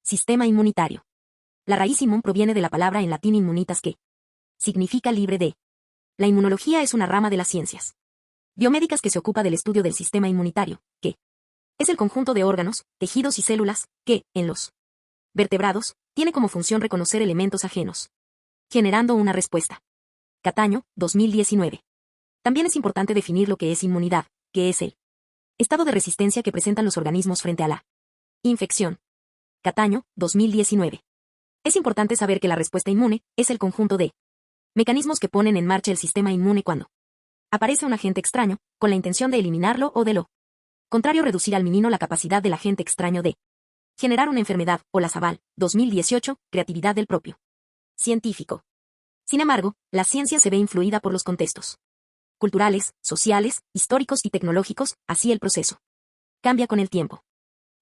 Sistema inmunitario. La raíz immun proviene de la palabra en latín immunitas que significa libre de. La inmunología es una rama de las ciencias biomédicas que se ocupa del estudio del sistema inmunitario, que es el conjunto de órganos, tejidos y células que, en los vertebrados, tiene como función reconocer elementos ajenos, generando una respuesta. Cataño, 2019. También es importante definir lo que es inmunidad, que es el estado de resistencia que presentan los organismos frente a la infección. Cataño, 2019. Es importante saber que la respuesta inmune es el conjunto de mecanismos que ponen en marcha el sistema inmune cuando aparece un agente extraño, con la intención de eliminarlo o de lo contrario reducir al mínimo la capacidad del agente extraño de generar una enfermedad, o la Zaval, 2018, creatividad del propio científico. Sin embargo, la ciencia se ve influida por los contextos culturales, sociales, históricos y tecnológicos, así el proceso cambia con el tiempo.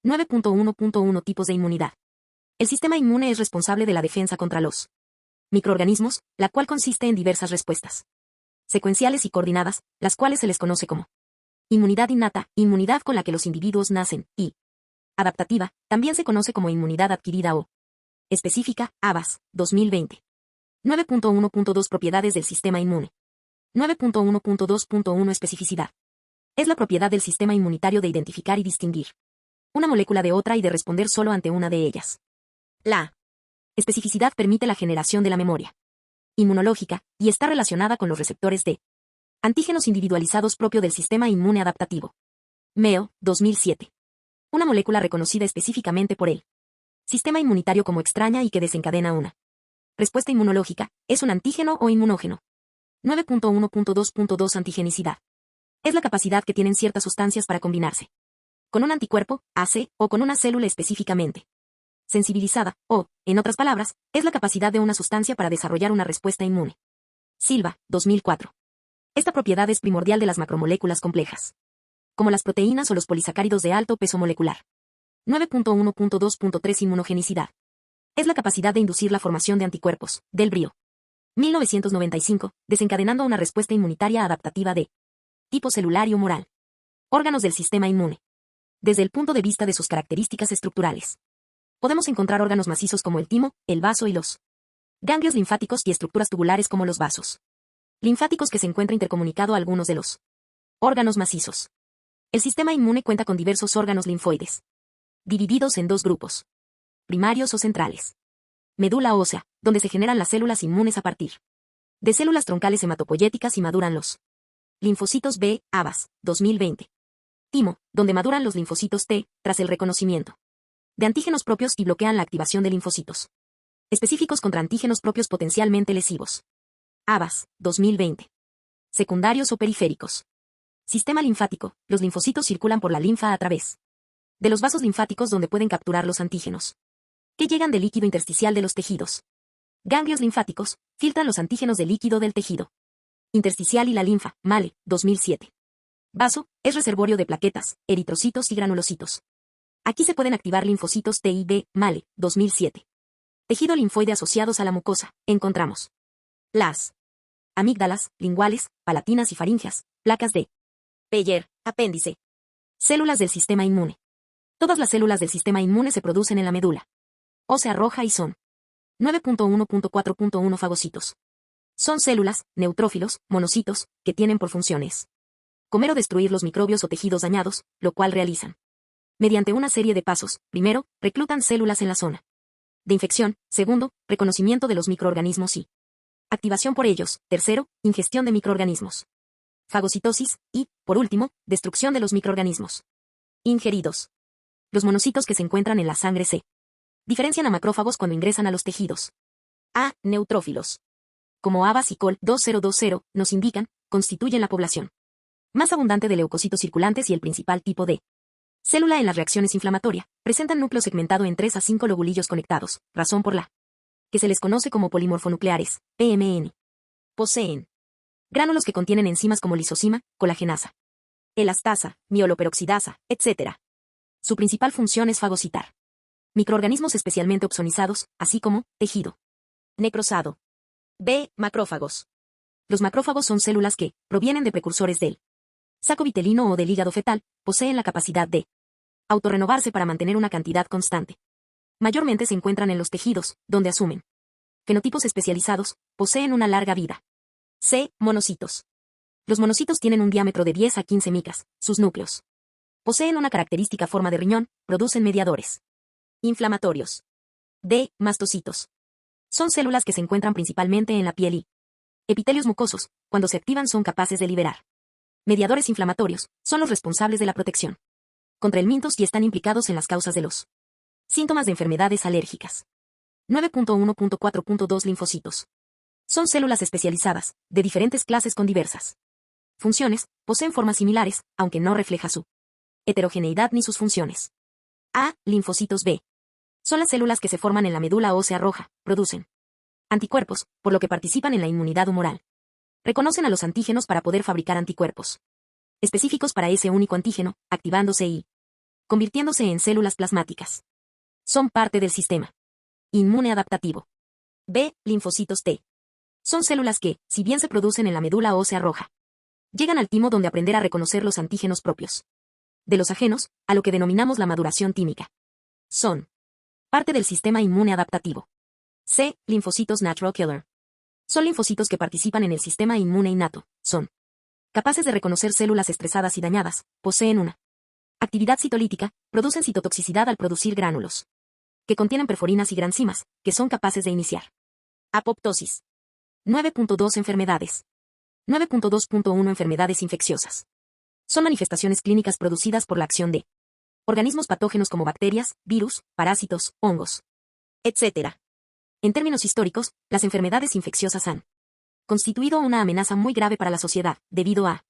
9.1.1 Tipos de inmunidad. El sistema inmune es responsable de la defensa contra los microorganismos, la cual consiste en diversas respuestas secuenciales y coordinadas, las cuales se les conoce como inmunidad innata, inmunidad con la que los individuos nacen, y adaptativa, también se conoce como inmunidad adquirida o específica, ABAS, 2020. 9.1.2 Propiedades del sistema inmune. 9.1.2.1 Especificidad. Es la propiedad del sistema inmunitario de identificar y distinguir una molécula de otra y de responder solo ante una de ellas. La especificidad permite la generación de la memoria inmunológica, y está relacionada con los receptores de antígenos individualizados propio del sistema inmune adaptativo. Meo, 2007. Una molécula reconocida específicamente por el sistema inmunitario como extraña y que desencadena una respuesta inmunológica, es un antígeno o inmunógeno. 9.1.2.2 Antigenicidad. Es la capacidad que tienen ciertas sustancias para combinarse con un anticuerpo, AC, o con una célula específicamente sensibilizada, o, en otras palabras, es la capacidad de una sustancia para desarrollar una respuesta inmune. Silva, 2004. Esta propiedad es primordial de las macromoléculas complejas, como las proteínas o los polisacáridos de alto peso molecular. 9.1.2.3 Inmunogenicidad. Es la capacidad de inducir la formación de anticuerpos, del brío. 1995, desencadenando una respuesta inmunitaria adaptativa de tipo celular y humoral. Órganos del sistema inmune. Desde el punto de vista de sus características estructurales, podemos encontrar órganos macizos como el timo, el vaso y los ganglios linfáticos y estructuras tubulares como los vasos linfáticos que se encuentra intercomunicado a algunos de los órganos macizos. El sistema inmune cuenta con diversos órganos linfoides, divididos en dos grupos, primarios o centrales. Médula ósea, donde se generan las células inmunes a partir de células troncales hematopoyéticas y maduran los linfocitos B, ABAS, 2020. Timo, donde maduran los linfocitos T, tras el reconocimiento de antígenos propios y bloquean la activación de linfocitos específicos contra antígenos propios potencialmente lesivos. ABAS, 2020. Secundarios o periféricos. Sistema linfático. Los linfocitos circulan por la linfa a través de los vasos linfáticos donde pueden capturar los antígenos que llegan del líquido intersticial de los tejidos. Ganglios linfáticos filtran los antígenos del líquido del tejido intersticial y la linfa. Male, 2007. Vaso es reservorio de plaquetas, eritrocitos y granulocitos. Aquí se pueden activar linfocitos T y B. Male, 2007. Tejido linfoide asociados a la mucosa. Encontramos las amígdalas, linguales, palatinas y faríngeas, placas de Peyer, apéndice. Células del sistema inmune. Todas las células del sistema inmune se producen en la médula ósea roja y son 9.1.4.1 Fagocitos. Son células, neutrófilos, monocitos, que tienen por funciones comer o destruir los microbios o tejidos dañados, lo cual realizan mediante una serie de pasos. Primero, reclutan células en la zona de infección. Segundo, reconocimiento de los microorganismos y activación por ellos. Tercero, ingestión de microorganismos, fagocitosis, y, por último, destrucción de los microorganismos ingeridos. Los monocitos que se encuentran en la sangre se diferencian a macrófagos cuando ingresan a los tejidos. A. Neutrófilos, como ABAS y Col 2020 nos indican, constituyen la población más abundante de leucocitos circulantes y el principal tipo de célula en las reacciones inflamatorias. Presentan núcleo segmentado en 3 a 5 lobulillos conectados, razón por la que se les conoce como polimorfonucleares, PMN. Poseen gránulos que contienen enzimas como lisozima, colagenasa, elastasa, mioloperoxidasa, etc. Su principal función es fagocitar microorganismos especialmente opsonizados, así como tejido necrosado. B. Macrófagos. Los macrófagos son células que provienen de precursores del saco vitelino o del hígado fetal, poseen la capacidad de autorrenovarse para mantener una cantidad constante Mayormente se encuentran en los tejidos, donde asumen fenotipos especializados, poseen una larga vida. C. Monocitos. Los monocitos tienen un diámetro de 10 a 15 micras, sus núcleos poseen una característica forma de riñón, producen mediadores inflamatorios. D. Mastocitos. Son células que se encuentran principalmente en la piel y epitelios mucosos, cuando se activan son capaces de liberar mediadores inflamatorios, son los responsables de la protección contra el mintos y están implicados en las causas de los síntomas de enfermedades alérgicas. 9.1.4.2 Linfocitos. Son células especializadas, de diferentes clases con diversas funciones, poseen formas similares, aunque no refleja su heterogeneidad ni sus funciones. A. Linfocitos B. Son las células que se forman en la médula ósea roja, producen anticuerpos, por lo que participan en la inmunidad humoral. Reconocen a los antígenos para poder fabricar anticuerpos específicos para ese único antígeno, activándose y convirtiéndose en células plasmáticas. Son parte del sistema inmune adaptativo. B. Linfocitos T. Son células que, si bien se producen en la médula ósea roja, llegan al timo donde aprender a reconocer los antígenos propios de los ajenos, a lo que denominamos la maduración tímica. Son parte del sistema inmune adaptativo. C. Linfocitos Natural Killer. Son linfocitos que participan en el sistema inmune innato, son capaces de reconocer células estresadas y dañadas, poseen una actividad citolítica, producen citotoxicidad al producir gránulos que contienen perforinas y granzimas, que son capaces de iniciar apoptosis. 9.2 Enfermedades. 9.2.1 Enfermedades infecciosas. Son manifestaciones clínicas producidas por la acción de organismos patógenos como bacterias, virus, parásitos, hongos, etc. En términos históricos, las enfermedades infecciosas han constituido una amenaza muy grave para la sociedad, debido a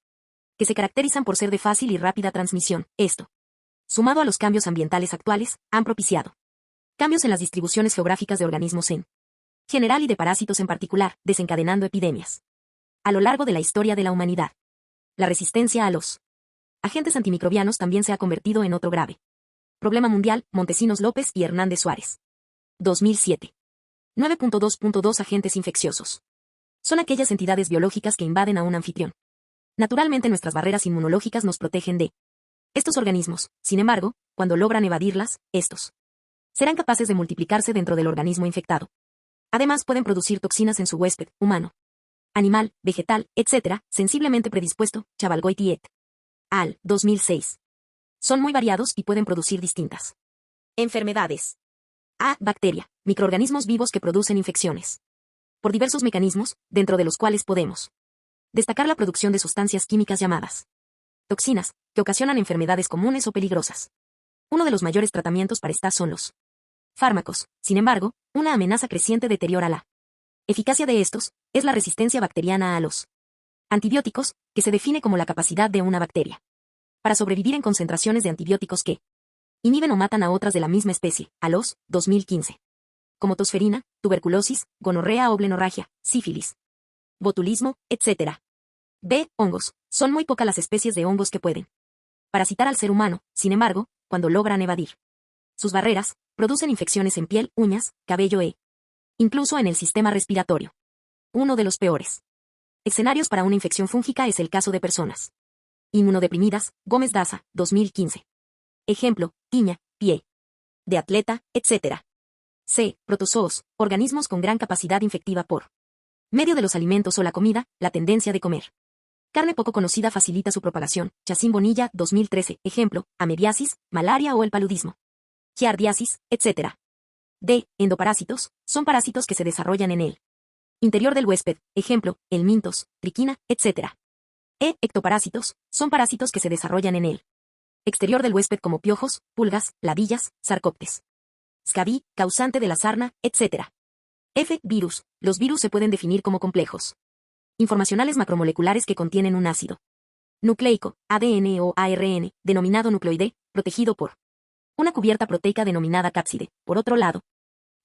que se caracterizan por ser de fácil y rápida transmisión. Esto, sumado a los cambios ambientales actuales, han propiciado cambios en las distribuciones geográficas de organismos en general y de parásitos en particular, desencadenando epidemias a lo largo de la historia de la humanidad. La resistencia a los agentes antimicrobianos también se ha convertido en otro grave problema mundial. Montesinos López y Hernández Suárez. 2007. 9.2.2 Agentes infecciosos. Son aquellas entidades biológicas que invaden a un anfitrión. Naturalmente nuestras barreras inmunológicas nos protegen de estos organismos. Sin embargo, cuando logran evadirlas, estos serán capaces de multiplicarse dentro del organismo infectado. Además pueden producir toxinas en su huésped, humano, animal, vegetal, etc., sensiblemente predispuesto. Chavalgoiti et al. 2006. Son muy variados y pueden producir distintas enfermedades. A. Bacteria. Microorganismos vivos que producen infecciones por diversos mecanismos, dentro de los cuales podemos destacar la producción de sustancias químicas llamadas toxinas, que ocasionan enfermedades comunes o peligrosas. Uno de los mayores tratamientos para estas son los fármacos. Sin embargo, una amenaza creciente deteriora la eficacia de estos, es la resistencia bacteriana a los antibióticos, que se define como la capacidad de una bacteria para sobrevivir en concentraciones de antibióticos que inhiben o matan a otras de la misma especie. A los 2015. Como tosferina, tuberculosis, gonorrea o blenorragia, sífilis, botulismo, etc. B. Hongos. Son muy pocas las especies de hongos que pueden parasitar al ser humano. Sin embargo, cuando logran evadir sus barreras, producen infecciones en piel, uñas, cabello e incluso en el sistema respiratorio. Uno de los peores escenarios para una infección fúngica es el caso de personas inmunodeprimidas. Gómez Daza, 2015. Ejemplo, tiña, pie de atleta, etc. C. Protozoos, organismos con gran capacidad infectiva por medio de los alimentos o la comida. La tendencia de comer carne poco conocida facilita su propagación. Chacín Bonilla, 2013. Ejemplo, amebiasis, malaria o el paludismo, giardiasis, etc. D. Endoparásitos, son parásitos que se desarrollan en el interior del huésped. Ejemplo, helmintos, triquina, etc. E. Ectoparásitos, son parásitos que se desarrollan en el exterior del huésped como piojos, pulgas, ladillas, sarcóptes, scabí, causante de la sarna, etc. F. Virus. Los virus se pueden definir como complejos informacionales macromoleculares que contienen un ácido nucleico, ADN o ARN, denominado nucleoide, protegido por una cubierta proteica denominada cápside. Por otro lado,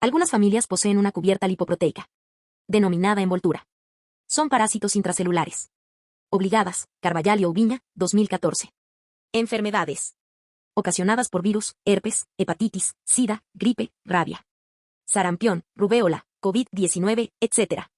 algunas familias poseen una cubierta lipoproteica, denominada envoltura. Son parásitos intracelulares. Obligadas, Carvajal y Oubiña, 2014. Enfermedades ocasionadas por virus, herpes, hepatitis, sida, gripe, rabia, sarampión, rubéola, COVID-19, etc.